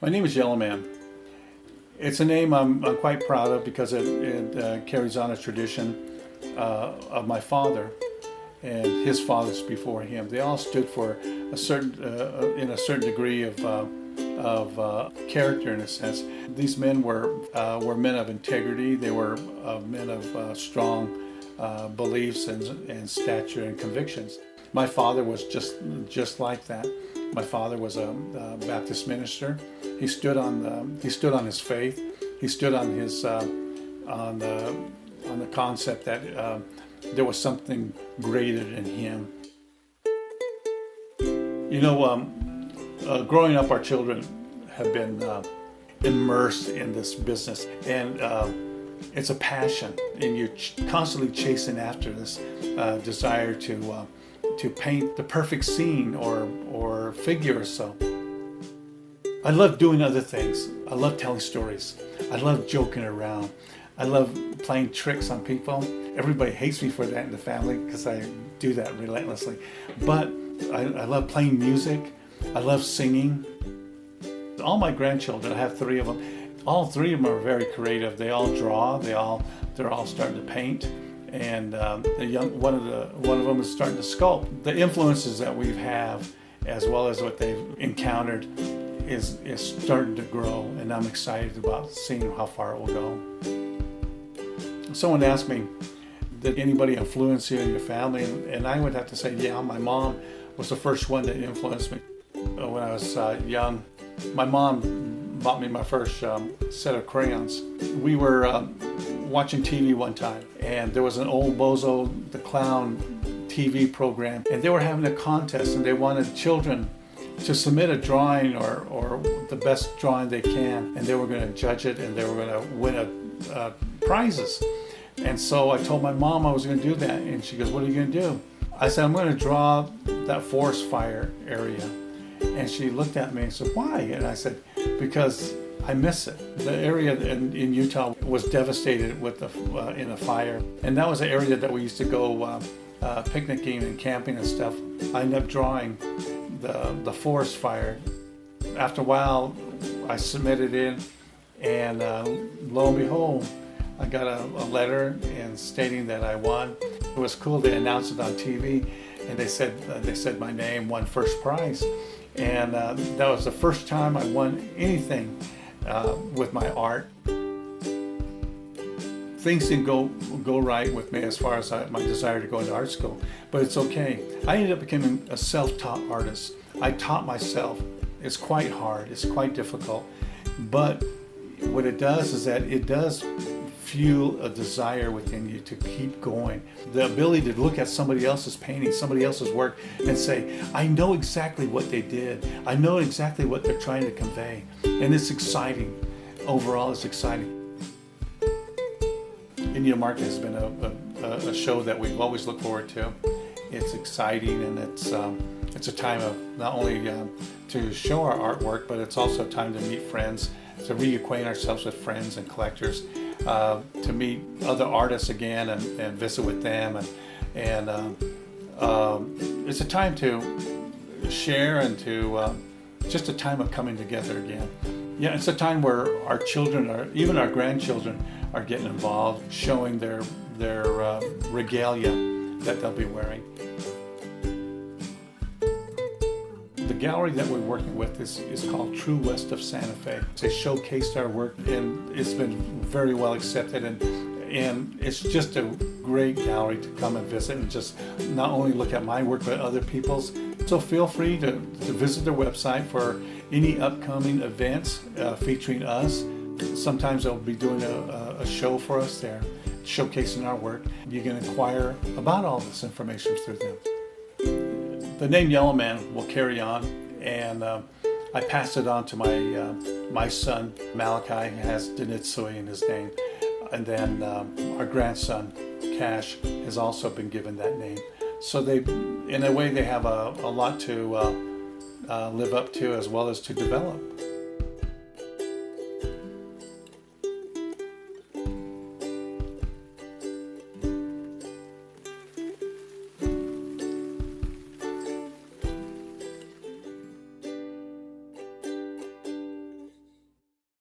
My name is Yellowman. It's a name I'm quite proud of because it carries on a tradition of my father and his fathers before him. They all stood for a certain, in a certain degree of character, in a sense. These men were men of integrity. They were men of strong beliefs and stature and convictions. My father was just like that. My father was a Baptist minister. He stood on his faith. He stood on his on the concept that there was something greater than him. You know, growing up, our children have been immersed in this business, and it's a passion, and you're constantly chasing after this desire to paint the perfect scene or figure or so. I love doing other things. I love telling stories. I love joking around. I love playing tricks on people. Everybody hates me for that in the family because I do that relentlessly. But I love playing music. I love singing. All my grandchildren, I have 3 of them. All 3 of them are very creative. They all draw. They're all starting to paint. And one of them is starting to sculpt. The influences that we have, as well as what they've encountered, is starting to grow, and I'm excited about seeing how far it will go. Someone asked me, did anybody influence you in your family? And I would have to say, yeah, my mom was the first one that influenced me. When I was young, my mom bought me my first set of crayons. We were watching TV one time, and there was an old Bozo the Clown TV program, and they were having a contest, and they wanted children to submit a drawing or the best drawing they can, and they were going to judge it, and they were going to win prizes. And so I told my mom I was going to do that, and she goes, "What are you going to do?" I said, "I'm going to draw that forest fire area." And she looked at me and said, "Why?" And I said, "Because I miss it." The area in Utah was devastated with in a fire, and that was the area that we used to go picnicking and camping and stuff. I ended up drawing the forest fire. After a while, I submitted in, and lo and behold, I got a letter stating that I won. It was cool. They announced it on TV, and they said my name won first prize, and that was the first time I won anything with my art. Things didn't go right with me as far as my desire to go into art school, but it's okay. I ended up becoming a self-taught artist. I taught myself. It's quite hard. It's quite difficult, but what it does is that it does fuel a desire within you to keep going. The ability to look at somebody else's painting, somebody else's work, and say, I know exactly what they did. I know exactly what they're trying to convey. And it's exciting. Overall, it's exciting. India Market has been a show that we've always looked forward to. It's exciting, and it's a time of not only to show our artwork, but it's also a time to meet friends, to reacquaint ourselves with friends and collectors, to meet other artists again and visit with them, and it's a time to share and to just a time of coming together again. Yeah, it's a time where our children, or even our grandchildren, are getting involved, showing their regalia that they'll be wearing. The gallery that we're working with is called True West of Santa Fe. They showcased our work, and it's been very well accepted, and it's just a great gallery to come and visit and just not only look at my work but other people's. So feel free to visit their website for any upcoming events featuring us. Sometimes they'll be doing a show for us there, showcasing our work. You can inquire about all this information through them. The name Yellowman will carry on, and I passed it on to my son Malachi. He has Dinitsui in his name, and then our grandson Cash has also been given that name. So they, in a way, they have a lot to live up to as well as to develop.